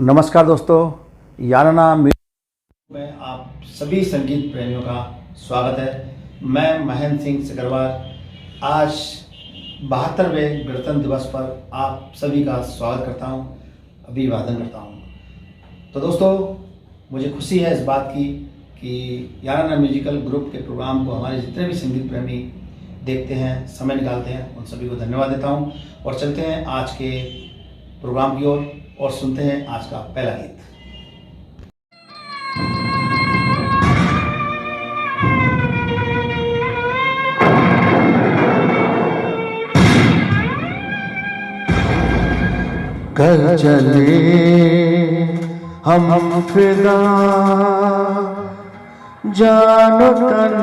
नमस्कार दोस्तों, याराना म्यूजिक में आप सभी संगीत प्रेमियों का स्वागत है। मैं महेंद्र सिंह सिकरवार आज 72वें गणतंत्र दिवस पर आप सभी का स्वागत करता हूं, अभिवादन करता हूं। तो दोस्तों, मुझे खुशी है इस बात की कि याराना म्यूजिकल ग्रुप के प्रोग्राम को हमारे जितने भी संगीत प्रेमी देखते हैं, समय निकालते हैं, उन सभी को धन्यवाद देता हूं। और चलते हैं आज के प्रोग्राम की ओर और सुनते हैं आज का पहला गीत। कर चले हम फिदा जानो तन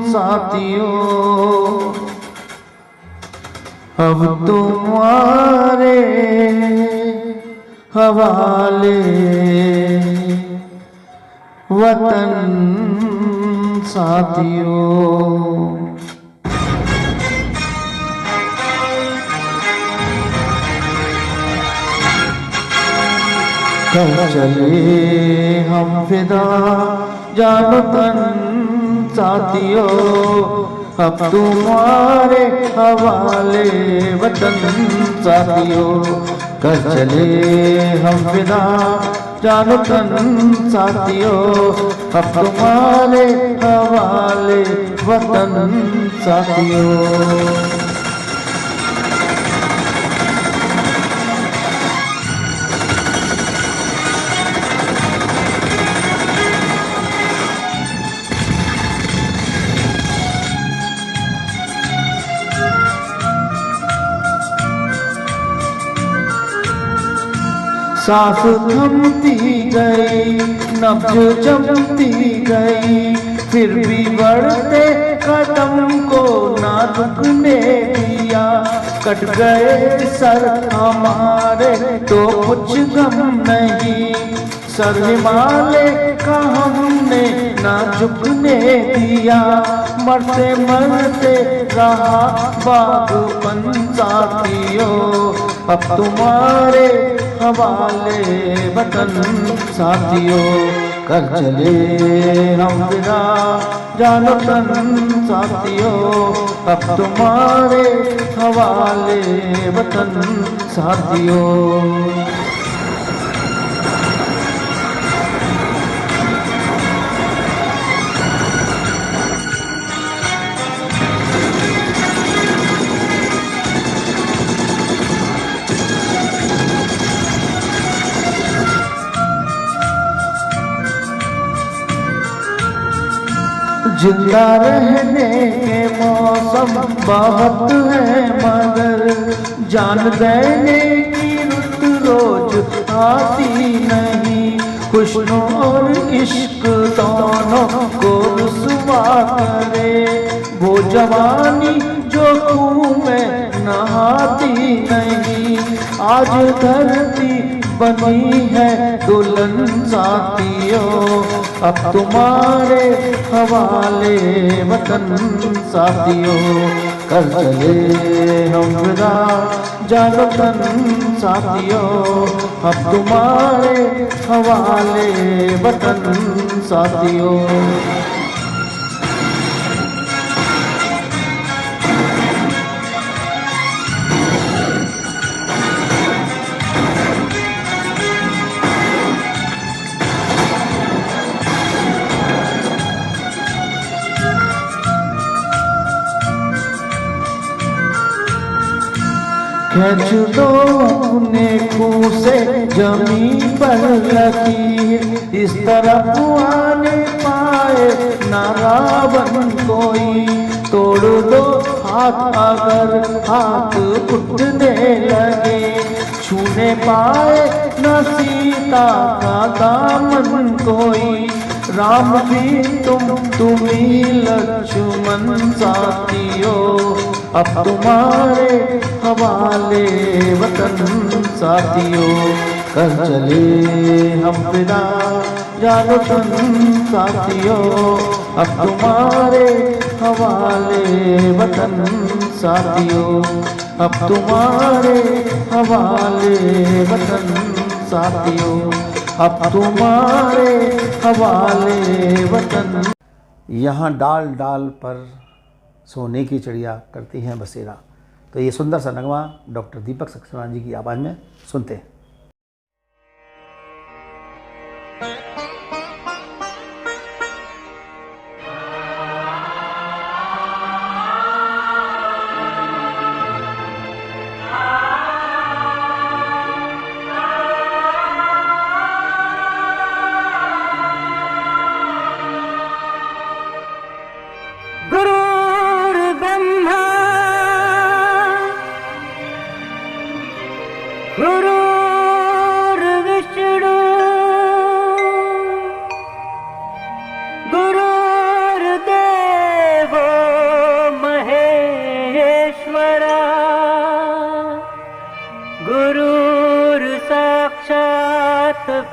साथियों, अब तुम्हारे हवाले वतन साथियों। कर चले हम फिदा जानो तन साथियों, अब तुम्हारे हवाले वतन साथियों। कर चले हम फिदा जानो तन साथियों, अब तुम्हारे हवाले वतन साथियों। सांस थमती गई, नब्ज जमती गई, फिर भी बढ़ते कदम को ना रुकने दिया। कट गए सर हमारे तो कुछ गम नहीं, सर हिमालय का हमने ना झुकने दिया। मरते मरते रहा बागपन साथियों, अब तुम्हारे हवाले वतन साथियों। कर चले हम फिदा जानो तन साथियों, अब तुम्हारे हवाले वतन साथियों। जिंदा रहने के मौसम बहुत है, मगर जान देने की रुत रोज आती नहीं। खुशनों और इश्क दोनों को रुसवा करे, वो जवानी जो खून में नहाती नहीं। आज धरती बनी है दुल्हन साथियों, अब तुम्हारे हवाले वतन साथियों। कर चले हम फिदा जानो तन साथियों, अब तुम्हारे हवाले वतन साथियों। खींच दो अपने खूह से जमीन पर लकीर, इस तरफ आने पाए ना रावण कोई। तोड़ दो हाथ अगर हाथ उठने लगे, छूने पाए न सीता का दामन कोई। राम भी तुम्ही लक्ष्मण साथियों, अब तुम्हारे हवाले वतन साथियों। कर चले हम फिदा जानो तन साथियों, अब तुम्हारे हवाले वतन साथियों। अब तुम्हारे हवाले वतन साथियों, अब तुम्हारे हवाले वतन। यहाँ डाल डाल पर सोने की चिड़िया करती हैं बसेरा। तो ये सुंदर सा नगमा डॉक्टर दीपक सक्सेना जी की आवाज़ में सुनते हैं। गुरुर्ब्रह्मा गुरुर्विष्णु गुरुर्देवो महेश्वरा गुरुर्साक्षात्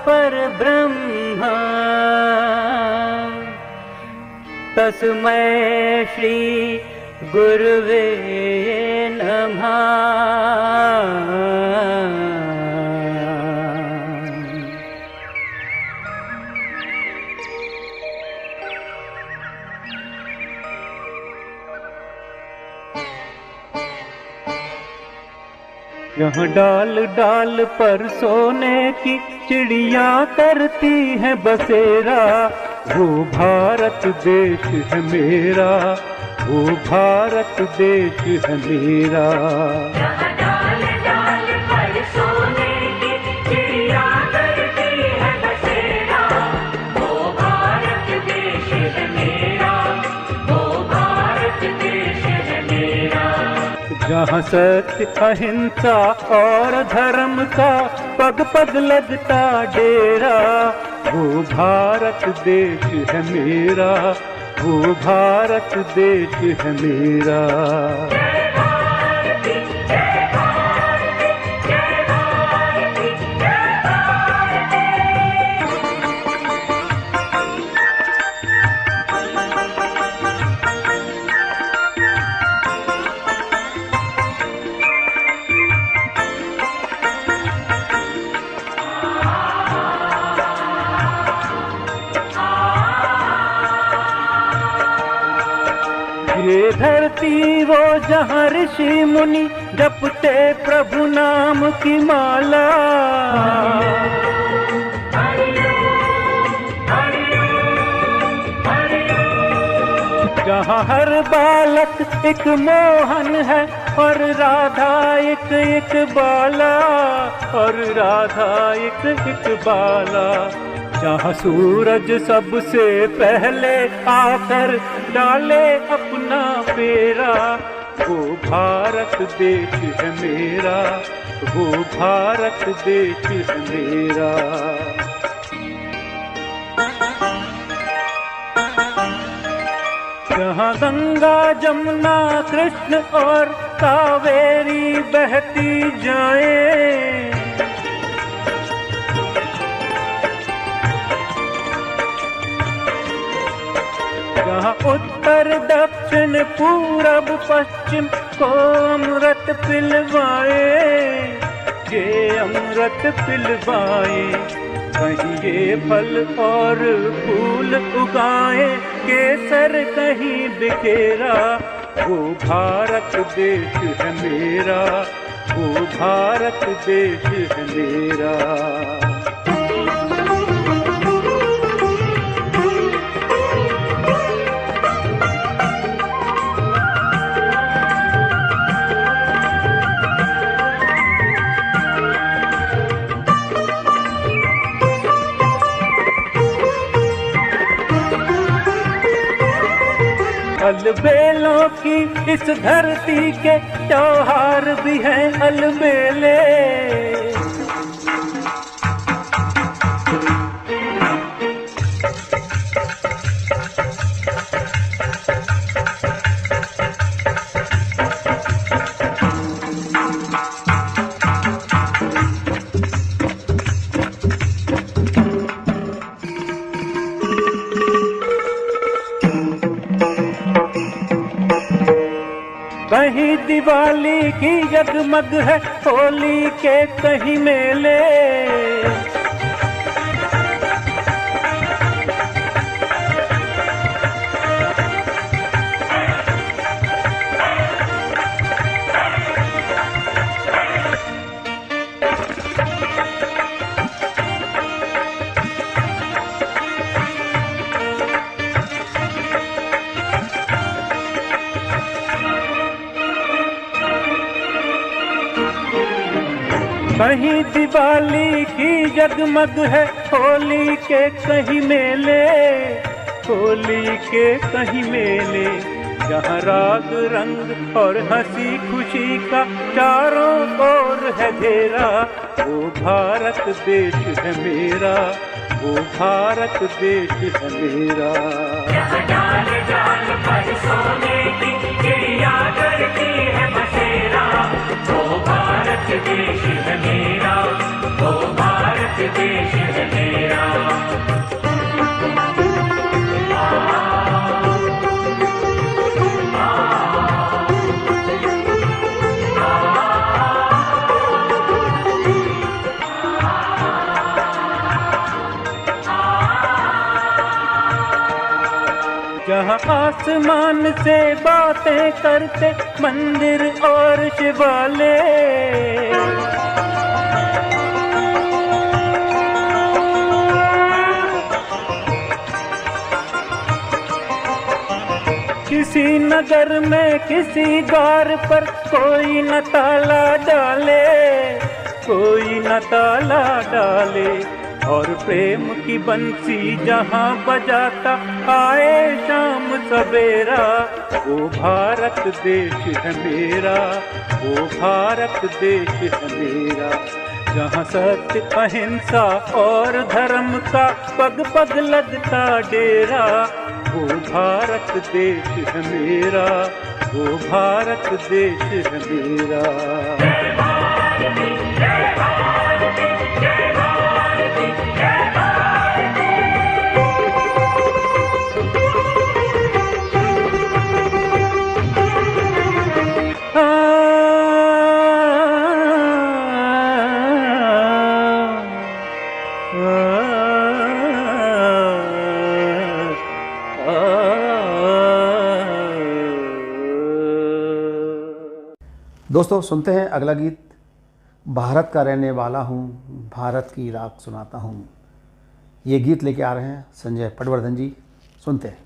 परब्रह्म तस्मै श्री गुरुवे नमः। यहाँ डाल डाल पर सोने की चिड़िया करती है बसेरा, वो भारत देश है मेरा, वो भारत देश है मेरा। यहाँ डाल डाल पर सोने की चिड़िया करती है बसेरा, वो भारत देश है मेरा, वो भारत देश है मेरा। जहाँ सत्य अहिंसा और धर्म का पग पग लगता डेरा, वो भारत देश है मेरा, वो भारत देश है मेरा। ये धरती वो जहाँ ऋषि मुनि जपते प्रभु नाम की माला, जहाँ हर बालक एक मोहन है और राधा एक एक बाला, और राधा एक एक बाला। जहाँ सूरज सबसे पहले आकर डाले अपना फेरा, वो भारत देश है मेरा, वो भारत देश है मेरा। जहाँ गंगा जमुना कृष्ण और कावेरी बहती जाए, जहाँ उत्तर दक्षिण पूरब पश्चिम को अमृत पिलवाए, ये अमृत पिलवाए। कहीं ये फल और फूल उगाए, केसर कहीं बिखेरा, वो भारत देश है मेरा, वो भारत देश है मेरा। अलबेलों की इस धरती के त्योहार भी हैं अलबेले, कहीं दिवाली की जगमग है होली के कहीं मेले। कहीं दिवाली की जगमग है होली के कहीं मेले, होली के कहीं मेले, जहाँ राग रंग और हंसी खुशी का चारों ओर है घेरा। वो भारत देश है मेरा, वो भारत देश है मेरा। डाल डाल पर सोने की चिड़िया करती है बसेरा। वो भारत देश है मेरा, वो भारत देश है मेरा। जहाँ आसमान से बातें करते मंदिर और शिवाले, किसी नगर में किसी द्वार पर कोई न ताला डाले, कोई न ताला डाले, और प्रेम की बंसी जहाँ बजाता आए शाम सवेरा। वो भारत देश है मेरा, वो भारत देश है मेरा, जहाँ सत्य अहिंसा और धर्म का पग पग लगता डेरा। वो भारत देश है मेरा, वो भारत देश है मेरा। दोस्तों सुनते हैं अगला गीत। भारत का रहने वाला हूँ, भारत की राग सुनाता हूँ। ये गीत लेके आ रहे हैं संजय पटवर्धन जी। सुनते हैं।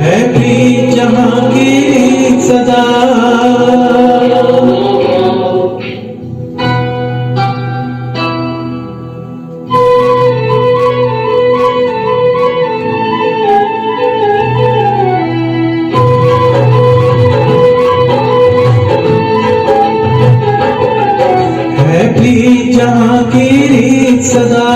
है प्रीत जहाँ की सदा, जहाँ की रीत सदा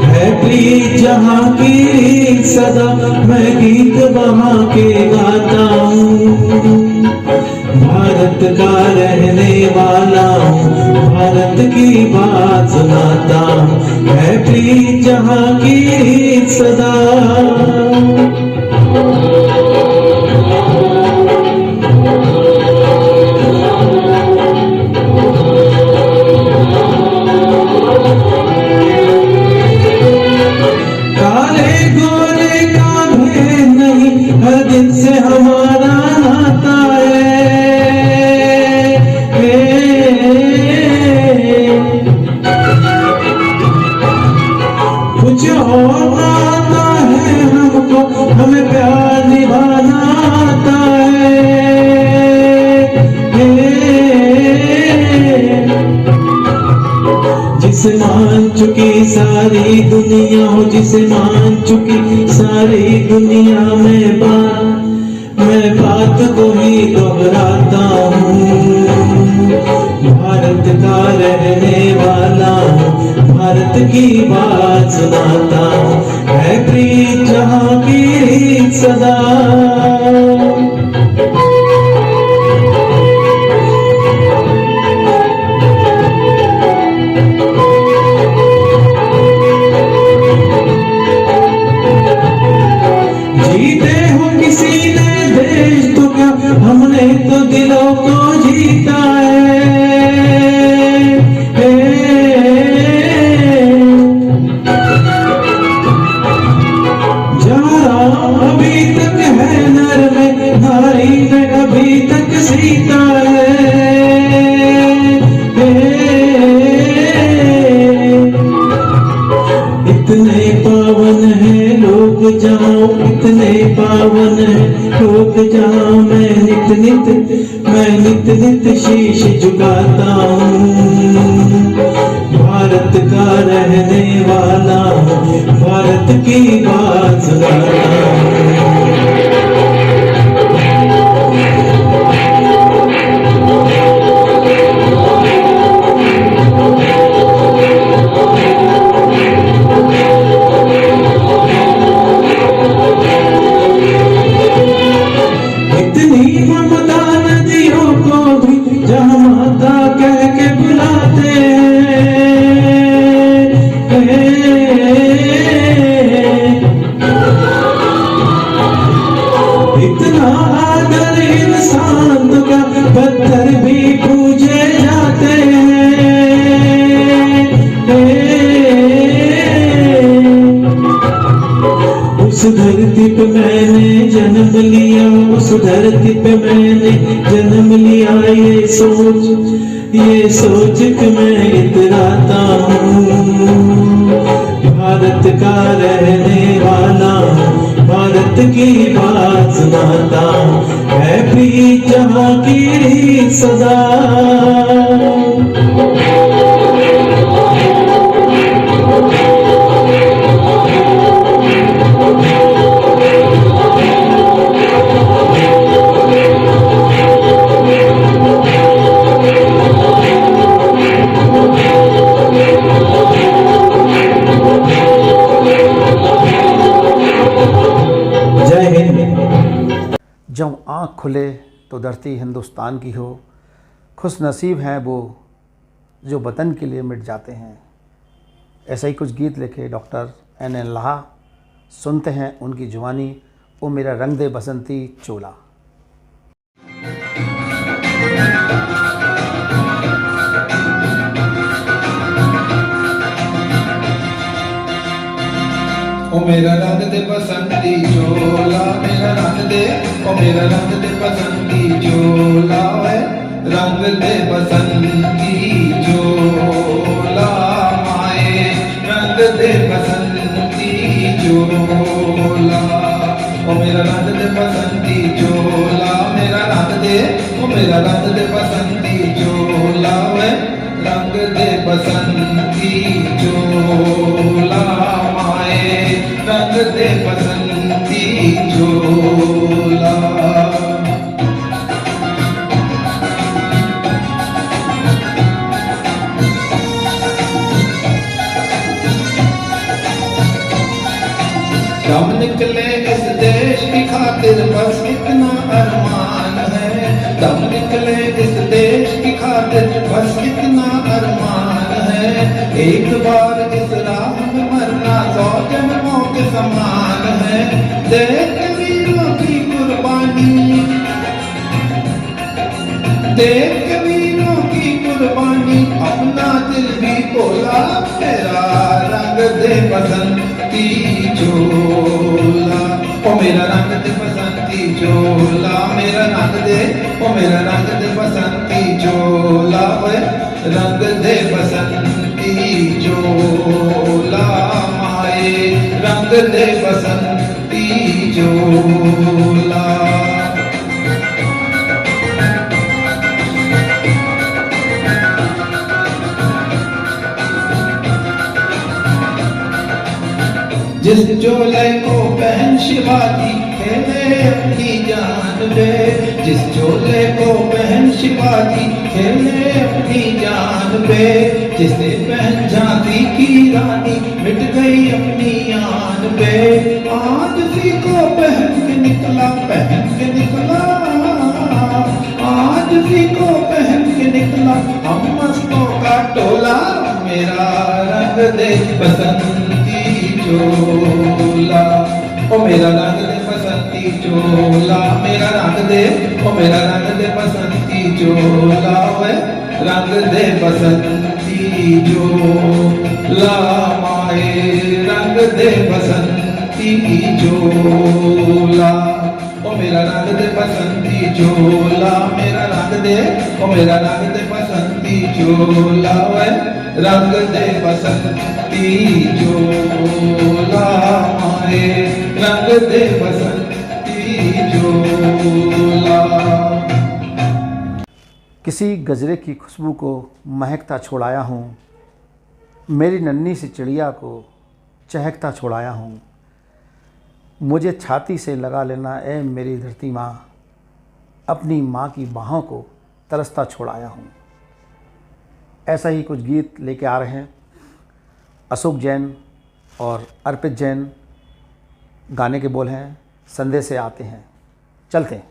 है, प्रीत जहाँ की रीत सदा, मैं गीत वहाँ के गाता हूँ। भारत का रहने वाला हूँ, भारत की बात सुनाता हूँ। है प्रीत जहाँ की रीत सदा। से हमारा नाता है, कुछ और आता है हमको, हमें प्यार निभाना आता है। जिसे मान चुकी सारी दुनिया हो, जिसे मान चुकी सारी दुनिया में मैं बात को ही दोहराता हूँ। भारत का रहने वाला हूँ, भारत की बात सुनाता हूँ। है प्रीत जहाँ की रीत सदा। नित नित शीश झुकाता हूँ। भारत का रहने वाला हूँ, भारत की बात सुनाता हूँ। इतनी ममता नदियों को भी जहाँ माता कह के बुलाते हैं। इतना आदर इंसान का पत्थर भी पूजे जाते हैं। उस धरती पे मैंने जन्म लिया, उस धरती पे मैंने जन्म लिया, ये सोच के मैं इतराता हूँ। भारत का रहने वाला हूँ, भारत की बात सुनाता हूँ। है प्रीत जहाँ की रीत सदा। जब आँख खुले तो धरती हिंदुस्तान की हो, खुश नसीब हैं वो जो वतन के लिए मिट जाते हैं। ऐसा ही कुछ गीत लिखे डॉक्टर N.N. लाहा। सुनते हैं उनकी जुबानी, ओ मेरा रंग दे बसंती चोला। ओ मेरा रंग दे बसंती चोला, मेरा रंग दे, ओ मेरा रंग दे बसंती चोला है, रंग दे बसंती चोला माए, रंग दे बसंती चोला। ओ मेरा रंग दे बसंती चोला, मेरा रंग दे, ओ मेरा रंग दे बसंती चोला है, रंग दे बसंती चोला माए, रंग दे बसंती चोला। दम निकले इस देश की खातिर बस इतना अरमान है, दम निकले इस देश की खातिर बस इतना अरमान है। एक बार इस राह में मरना 100 जन्मों के समान है। देख वीरों की कुर्बानी, देख वीरों की कुर्बानी, अपना दिल भी बोला, मेरा रंग दे बसंती चोला। ओ मेरा रंग दे बसंती चोला, मेरा रंग दे, ओ मेरा रंग दे बसंती चोला, ओए रंग दे बसंती चोला माए, रंग दे बसंती चोला। जिस चोले को पहन शिवाजी खेले अपनी जान पे, जिस चोले को पहन शिवाजी खेले अपनी जान पे, जिसे पहन झांसी की रानी मिट गई अपनी आन पे। आज उसी को पहन के निकला, पहन के निकला, आज उसी को पहन के निकला हम मस्तों का टोला, मेरा रंग दे बसंती चोला। ओ मेरा रंग दे बसंती चोला, मेरा रंग दे, ओ मेरा रंग दे बसंती चोला, वे रंग दे बसंती चोला माए, रंग दे बसंती चोला। ओ मेरा रंग दे बसंती चोला, मेरा रंग दे, ओ मेरा रंग दे बसंती चोला, वे रंग दे बसंती चोला माए, रंग दे बसंती झोला। किसी गजरे की खुशबू को महकता छोड़ाया हूँ, मेरी नन्ही सी चिड़िया को चहकता छोड़ाया हूँ। मुझे छाती से लगा लेना ए मेरी धरती माँ, अपनी माँ की बाहों को तरसता छोड़ाया हूँ। ऐसा ही कुछ गीत लेके आ रहे हैं अशोक जैन और अर्पित जैन। गाने के बोल हैं संदेश से आते हैं, चलते हैं।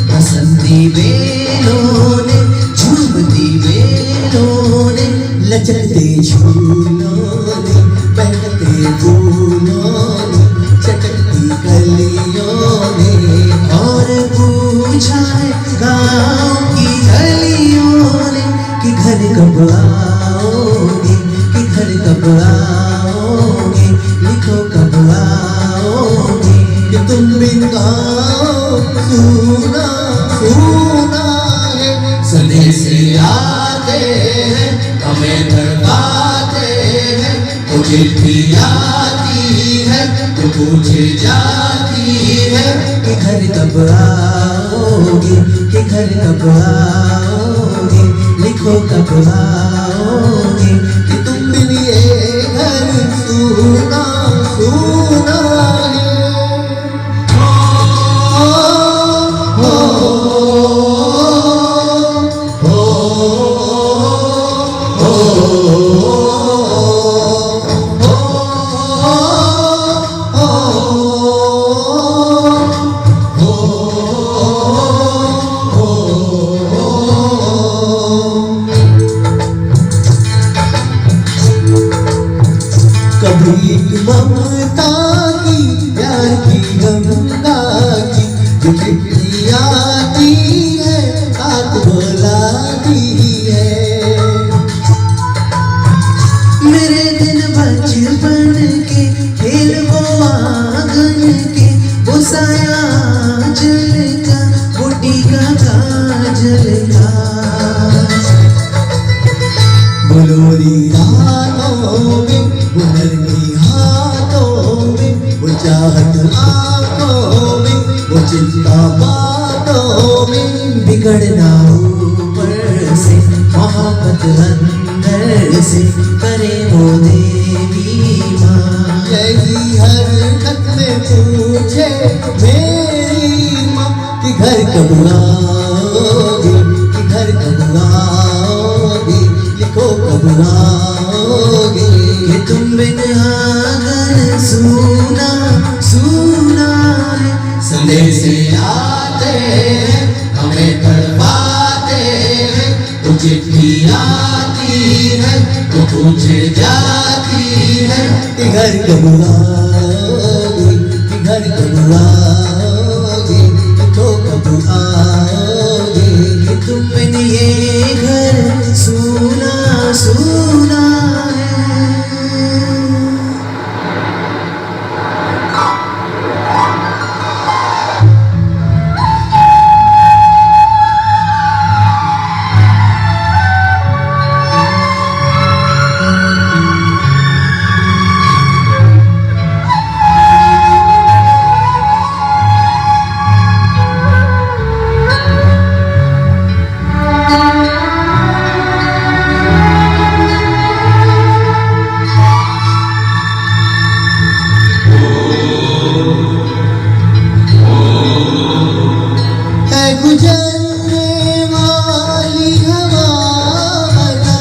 बसंती बेलों ने झूमती बेलों सूना सूना है। संदेशे आते हैं हमें भरमाते हैं, वो चिट्ठी आती है तो पूछे जाती है कि घर कब आओगे, कि घर कब आओगे, लिखो कब आओगे, कि तुम बिन ये घर सूना सूना है। हो कभी ममता की प्यार की गंगा की जो चिट्ठी आती है साथ बुलाती है। मेरे दिन बचपन के खेल वो आंगन के, वो साया जल का, बूटी का काजल का, बुलोरी रातों में, वो नरमी हाथों में, वो चाहत आंखों में, वो चिंता बातों में, बिगड़ना ऊपर से मोहब्बत अंदर से करे वो देवी माँ। यही हर खत में पूछे मेरी माँ कि घर कब आओगे, कि घर कब आओगे, लिखो कब आओगे, कि तुम बिन आंगन सूना सूना है। संदेशे आते हैं हमें तड़पाते हैं, तो चिट्ठी आती है तो पूछे जाती है कि घर कब आओगे, कि घर कब आओगे, तो कब आओगे, कि तुम बिन ये घर सूना सूना है। गुजरने वाली हवा बता,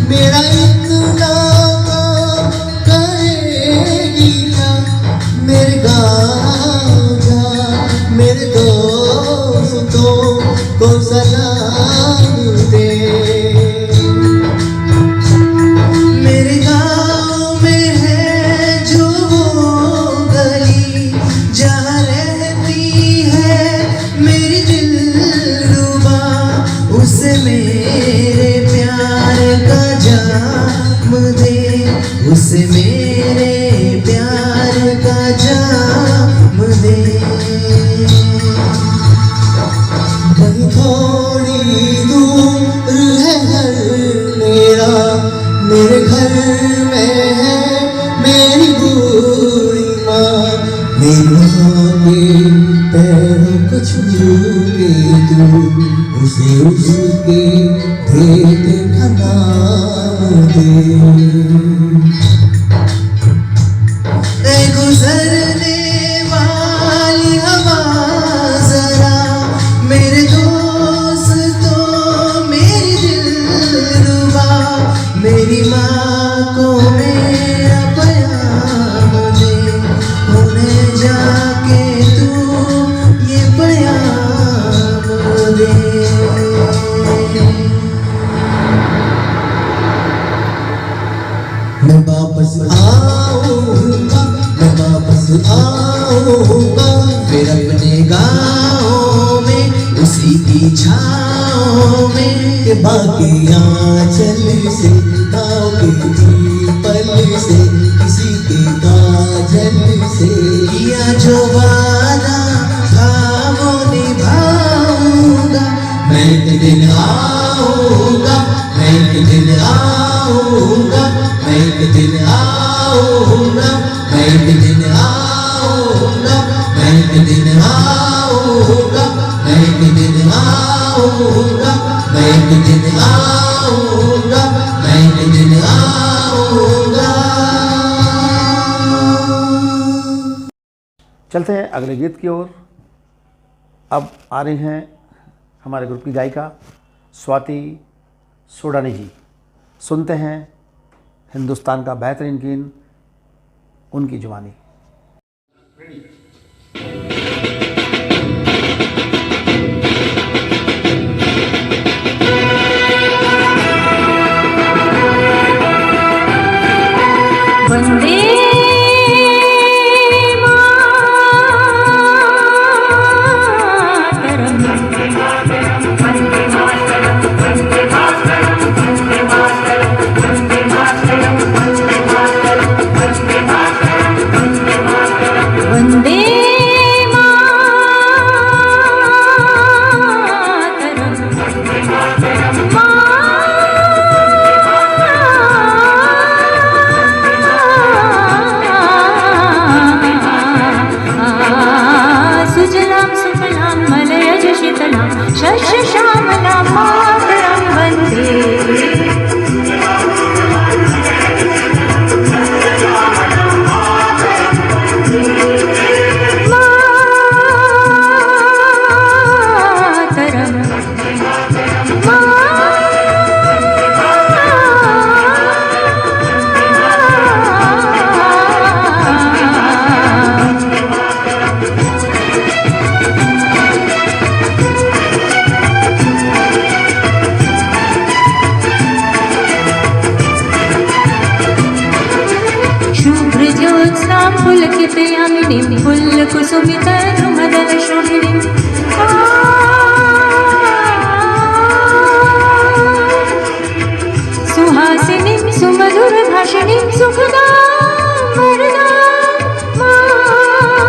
मेरा इतना काम करेगी क्या, मेरे गाँव जा, मेरे दोस्तों को सलाम दे। मेरे गाँव में है जो वो गली जहाँ रहती है मेरी दिलरुबा, उसे मेरे प्यार का जाम दे, उसे मेरे प्यार का जाम दे। कहीं थोड़ी दूर है घर मेरा, मेरे घर में है मेरी बूढ़ी माँ, मेरी माँ के पैरों को छू के तू उसे उसके भेद का नाम दे। गुजरने वाली हवा जरा, मेरे दोस्तों मेरी दिलरुबा, मेरी माँ को मेरा प्याम दे, उन्हें जाके तू ये प्याम दे। मैं वापस आऊंगा, मैं वापस आऊंगा, फिर अपने गाँव में उसी की छाँव में, के बाकी आंचल से गाँव के पीपल से किसी के काजल से किया जो वादा था वो एक दिन आऊंगा, मैं एक दिन आऊंगा, मैं एक दिन आऊंगा, मैं एक दिन आऊंगा। चलते हैं अगले गीत की ओर। अब आ रही हैं हमारे ग्रुप की गायिका स्वाति सोडानी जी। सुनते हैं हिंदुस्तान का बेहतरीन गीत उनकी जुबानी। वंदे पुलकितयामिनीं पुल्लकुसुमितद्रुमदलशोभिनीं सुहासिनीं सुमधुरभाषिणीं सुखदां वरदां मातरम्।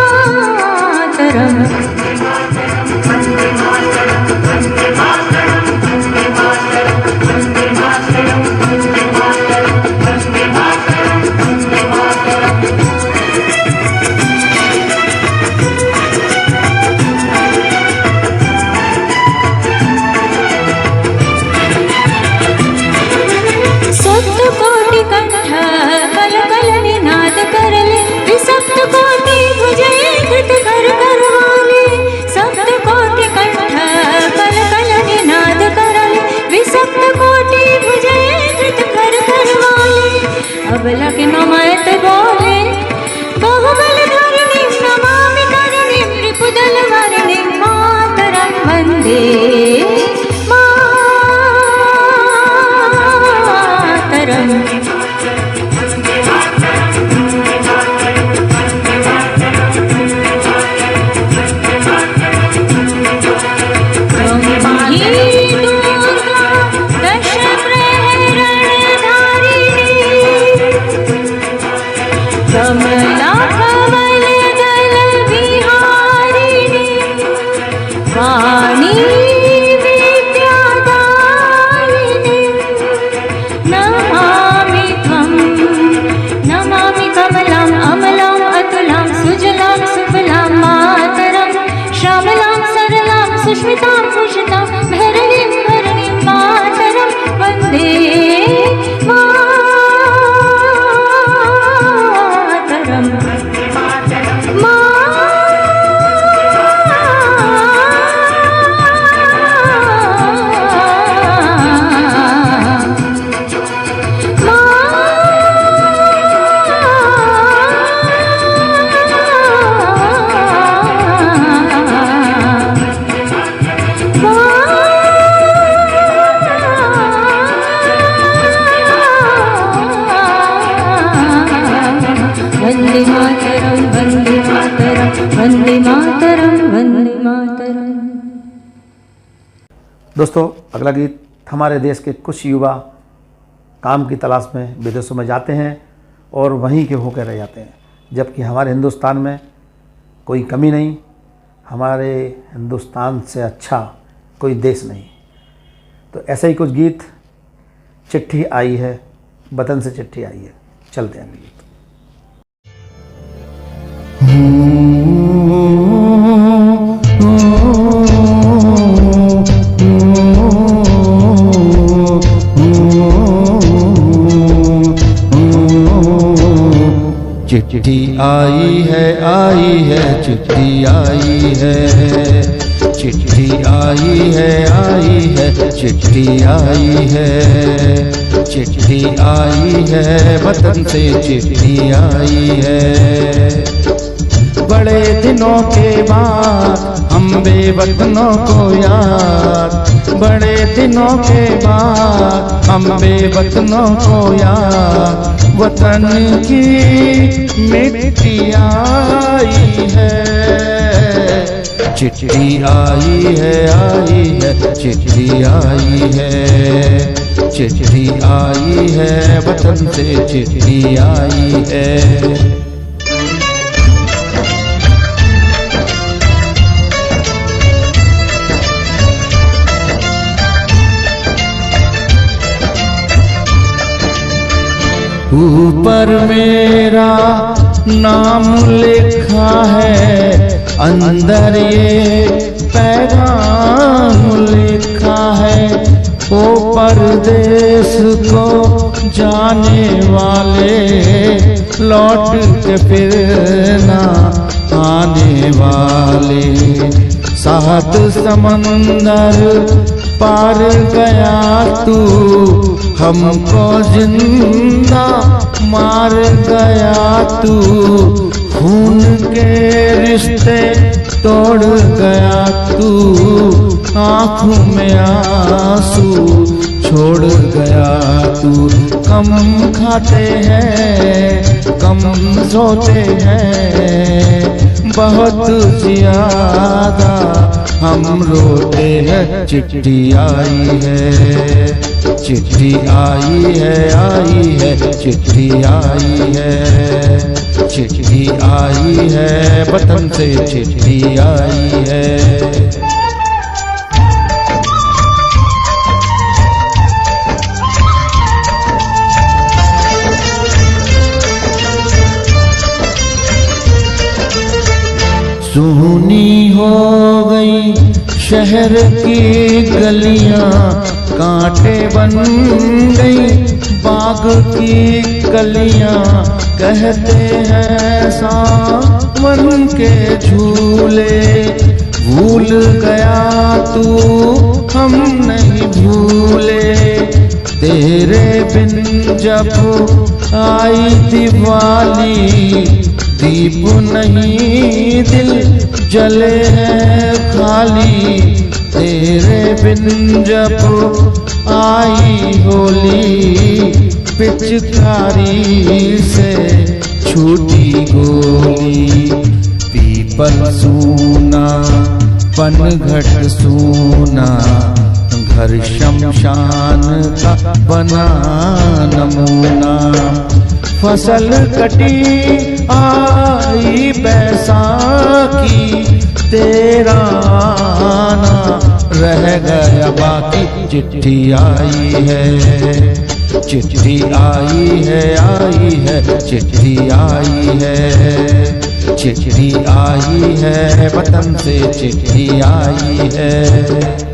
अबला के नमत बोले बहुबल धरणीं नमामि करणीं रिपुदल वरणीं मातरं वन्दे मातरम्। कमला कमल दल विहारिणी वाणी विद्यादायिनी नमामि त्वं नमामि कमलाम् अमलाम् अतुलां सुजलां सुफलां मातरं श्यामलां सरलां सुष्मितां भूषितां भरणीं भरणीं मातरं वन्दे वंदे मातरम वंदे मातरम वंदे मातरम वंदे मातरम। दोस्तों अगला गीत हमारे देश के कुछ युवा काम की तलाश में विदेशों में जाते हैं और वहीं के होकर रह जाते हैं, जबकि हमारे हिंदुस्तान में कोई कमी नहीं, हमारे हिंदुस्तान से अच्छा कोई देश नहीं। तो ऐसा ही कुछ गीत चिट्ठी आई है, वतन से चिट्ठी आई है। चलते हैं गीत। आई है, चिट्ठी आई है, चिट्ठी आई है, चिट्ठी आई है, चिट्ठी आई है, वतन से चिट्ठी आई है। बड़े दिनों के बाद हम बेवतनों को याद, बड़े दिनों के बाद हम बेवतनों को याद, वतन की मिट्टी आई है, चिट्ठी आई है, चिट्ठी आई है, चिट्ठी आई है, वतन से चिट्ठी आई है। ऊपर मेरा नाम लिखा है, अंदर ये पैगाम लिखा है, ओ परदेस को जाने वाले, लौट के फिर ना आने वाले। 7 समंदर पार गया तू, हमको जिंदा मार गया तू, खून के रिश्ते तोड़ गया तू, आँखों में आंसू छोड़ गया तू। कम खाते हैं, कम सोते हैं, बहुत ज्यादा हम रोते हैं। चिट्ठी आई है, चिट्ठी आई है, चिट्ठी आई है, चिट्ठी आई है, वतन से चिट्ठी आई है। सुनी हो गई शहर की गलियां, कांटे बन गई बाग की कलियां, कहते हैं सावन के झूले, भूल गया तू हम नहीं भूले, तेरे बिन जब आई दिवाली, दीप नहीं दिल जले हैं खाली, तेरे बिन जब आई होली, पिचकारी से छूटी गोली। पीपल सूना पनघट सूना, घर शमशान का बना नमूना। फसल कटी आई बैसाखी, तेरा आना रह गया बाकी। चिट्ठी आई है, चिट्ठी आई है, चिट्ठी आई है, चिट्ठी आई है, वतन से चिट्ठी आई है।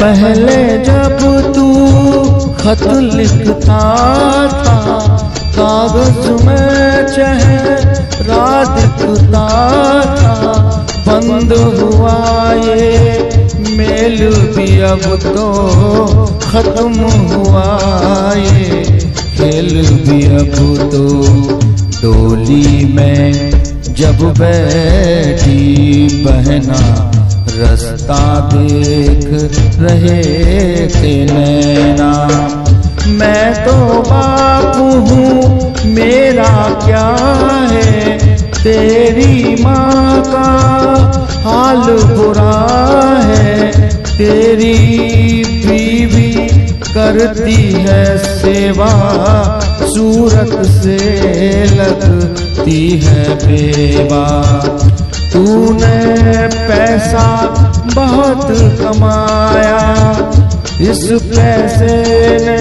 पहले जब तू खत लिखता था, कागज में चेहरा दिखता था, बंद हुआ ये मेल भी अब तो खत्म हुआ ये खेल भी अब तो। डोली में जब बैठी बहना, रास्ता देख रहे थे नैना, मैं तो बापू हूँ मेरा क्या है, तेरी माँ का हाल बुरा है, तेरी बीवी करती है सेवा, सूरत से लगती है बेवा। तूने पैसा बहुत कमाया, इस पैसे ने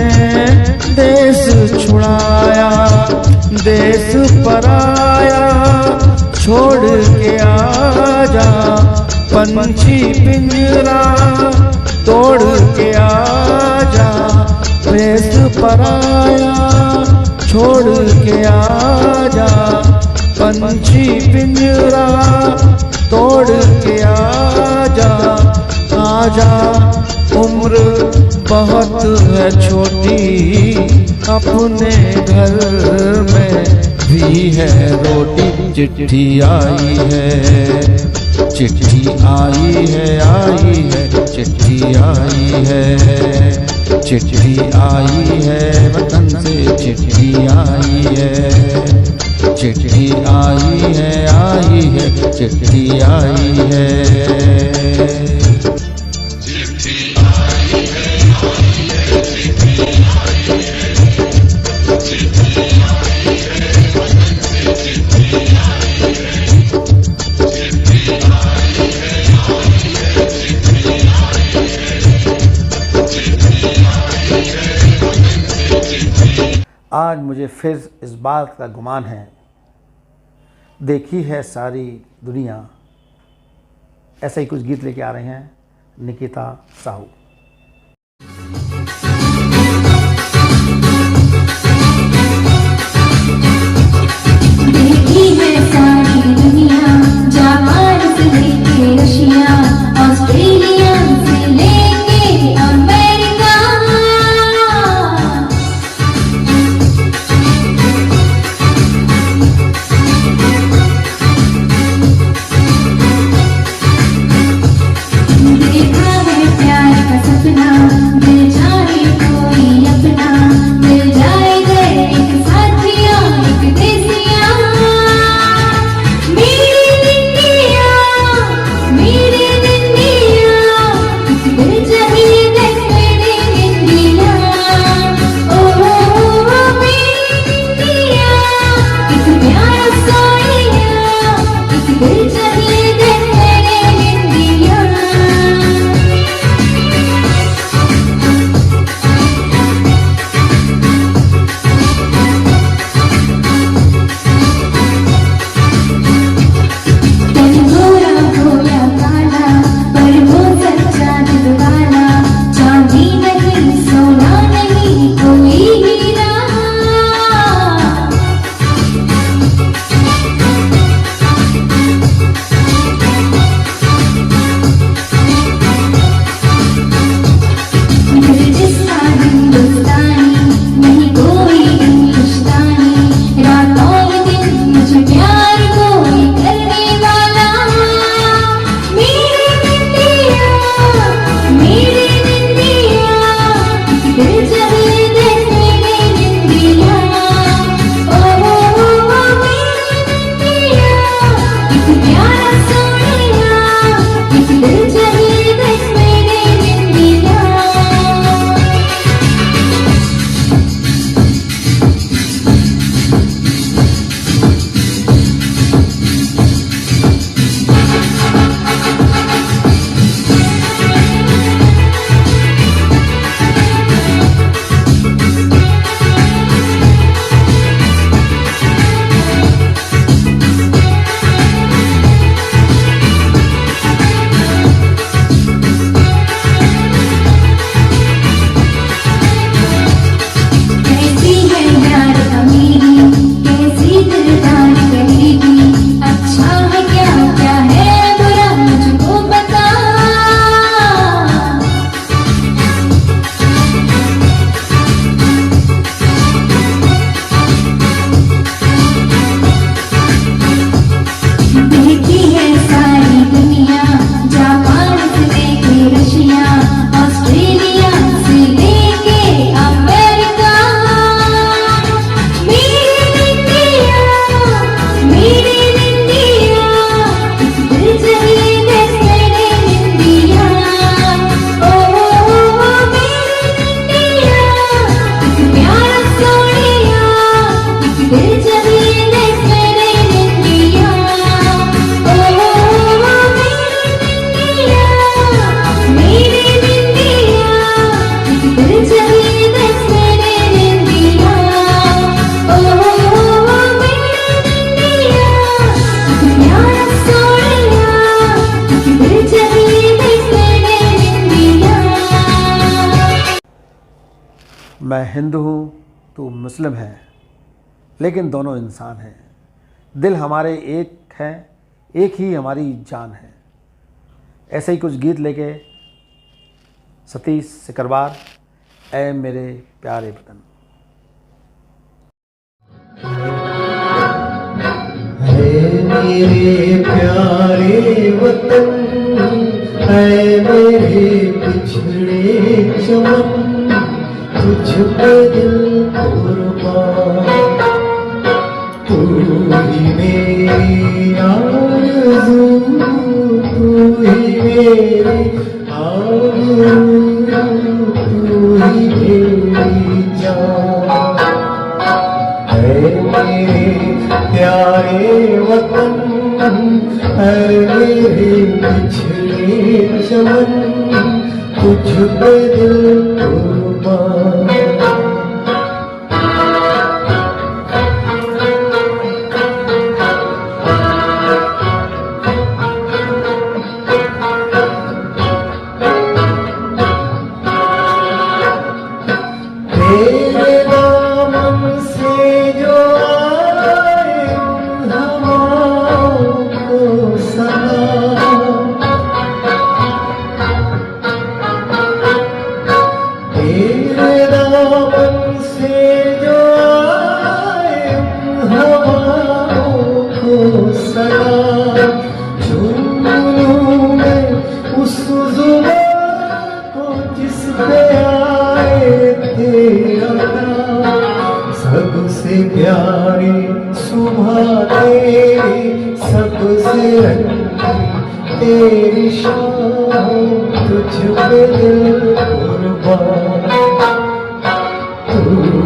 देश छुड़ाया, देश पराया छोड़ के आजा, पंछी पिंजरा तोड़ के आजा, देश पराया छोड़ के आजा, पंछी पिंजरा तोड़ के आजा, आजा। उम्र बहुत है छोटी, अपने घर में भी है रोटी। चिट्ठी आई है, चिट्ठी आई है, चिट्ठी आई है, चिट्ठी आई है वतन से, चिट्ठी आई है, चिट्ठी आई है, चिट्ठी आई है। आज मुझे फिर इस बात का गुमान है, देखी है सारी दुनिया। ऐसे ही कुछ गीत लेके आ रहे हैं निकिता साहू। देखी है सारी दुनिया, जापान से लेके रशिया, ऑस्ट्रेलिया से लेके अमेरिका। देखा है प्यार हिंदू हूँ, तू मुस्लिम है, लेकिन दोनों इंसान हैं। दिल हमारे एक हैं, एक ही हमारी जान है। ऐसे ही कुछ गीत लेके सतीश सिकरवार, ऐ मेरे प्यारे वतन। है मेरे प्यारे वतन, है मेरे पिछड़े चमन, तुझ पे दिल कुर्बान, तू ही मेरी आरज़ू, तू ही मेरी आरज़ू, तू ही मेरी जान। है मेरे प्यारे वतन, है मेरे पिछड़े चमन, तुझ पे दिल कुर्बान। तेरे दामन से जो आए उन हवाओं को सलाम, तेरे दामन से जो आए उन हवाओं को सलाम। झूम लूं मैं उस ज़ुबान को जिस पे आए तेरा नाम, सबसे प्यारी सुबह तेरी, सबसे रंगी तेरी शाम, तुझ पे दिल कुर्बान, तू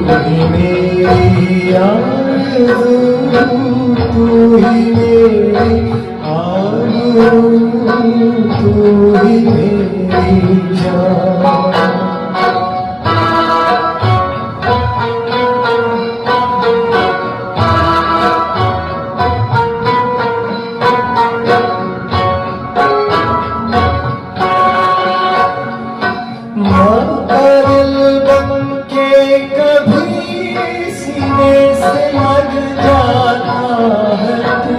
ही मेरी आरज़ू, तू ही मेरी आरज़ू, तू ही मेरी जान। माँ का दिल बन के कभी सीने से लग जाता है तू,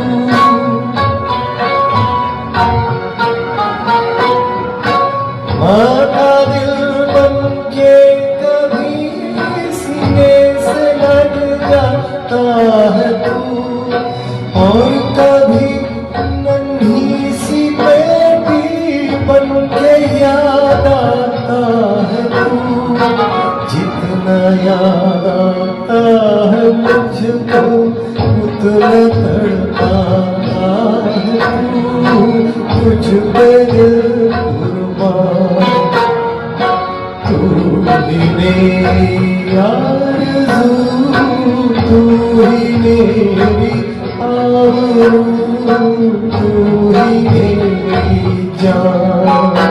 माँ का दिल बन के कभी सीने से लग जाता है तू, और कभी नन्ही सी बेटी बन के याद आता है तू। जितना याद आता है मुझको उतना तड़पाता है तू, तुझ पे दिल कुर्बान, तू ही मेरी आरज़ू, तू ही मेरी आरज़ू, तू ही मेरी जान।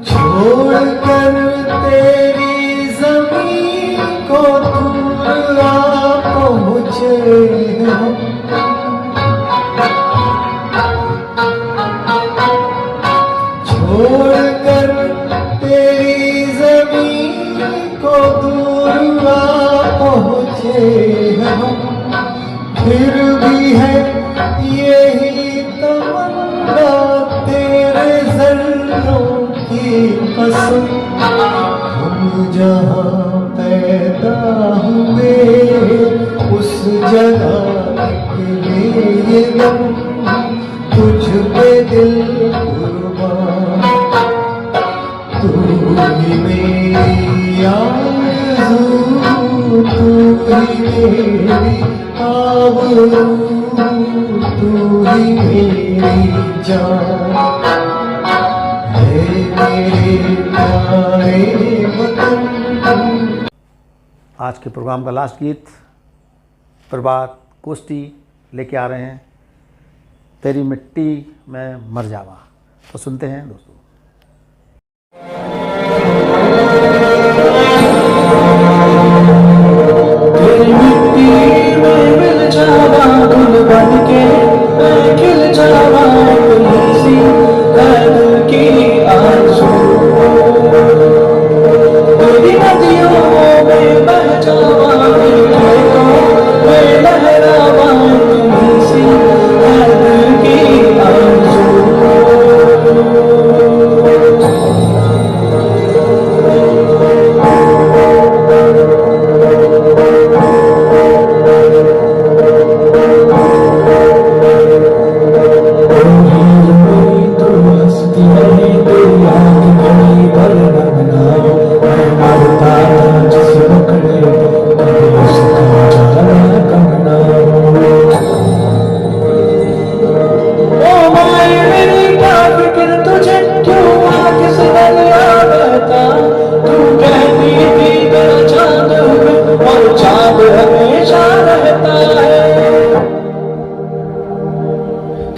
छोड़कर तेरी ज़मीन को दूर आ पहुँचे हम, छोड़कर तेरी ज़मीन को दूर आ पहुँचे हम, फिर भी है यही तमन्ना तेरे ज़र्रों की कसम, हम जहाँ पैदा हुए उस जगह निकले ये दम, तुझ पे दिल कुर्बान, तू ही मेरी आरज़ू, तू ही मेरी आबरू, तू ही मेरी जान। है मेरे प्यारे वतन। आज के प्रोग्राम का लास्ट गीत प्रभात कोष्टी लेके आ रहे हैं, तेरी मिट्टी में मर जावा। तो सुनते हैं दोस्तों। बन के मैं खिल जावा इतनी सी है दिल की आरज़ू। तेरी नदियों में बह जावा तेरे खेतों में लहरावा इतनी सी है दिल की आरज़ू।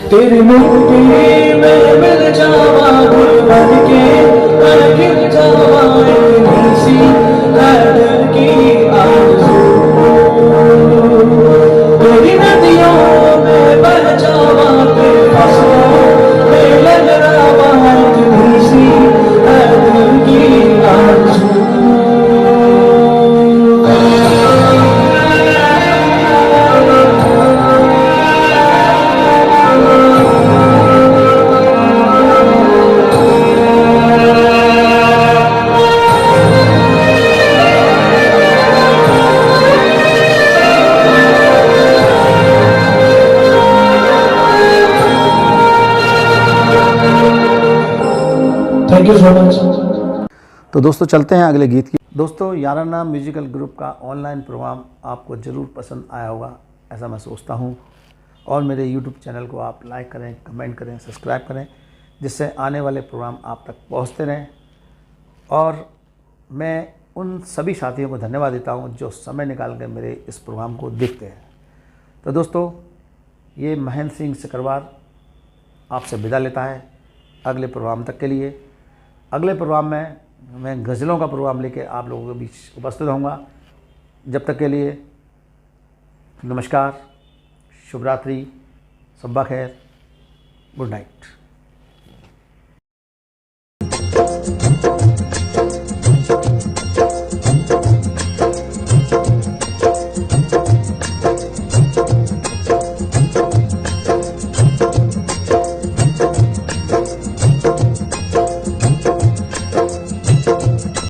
तेरी मिट्टी में मिल जावा गुल बन के मैं खिल जावा इतनी सी है दिल की आरज़ू। तेरी नदियों में बह जावा तेरे फसलों में लहरावा इतनी सी है दिल की आरज़ू। Thank you so much. तो दोस्तों चलते हैं अगले गीत की। दोस्तों याराना म्यूजिकल ग्रुप का ऑनलाइन प्रोग्राम आपको ज़रूर पसंद आया होगा, ऐसा मैं सोचता हूँ। और मेरे यूट्यूब चैनल को आप लाइक करें, कमेंट करें, सब्सक्राइब करें, जिससे आने वाले प्रोग्राम आप तक पहुँचते रहें। और मैं उन सभी साथियों को धन्यवाद देता हूँ जो समय निकाल कर मेरे इस प्रोग्राम को देखते हैं। तो दोस्तों ये महेंद्र सिंह सिकरवार आपसे विदा लेता है अगले प्रोग्राम तक के लिए। अगले प्रोग्राम में मैं गज़लों का प्रोग्राम लेके आप लोगों के बीच उपस्थित होऊंगा। जब तक के लिए नमस्कार, शुभ रात्रि, सब्बा खैर, गुड नाइट।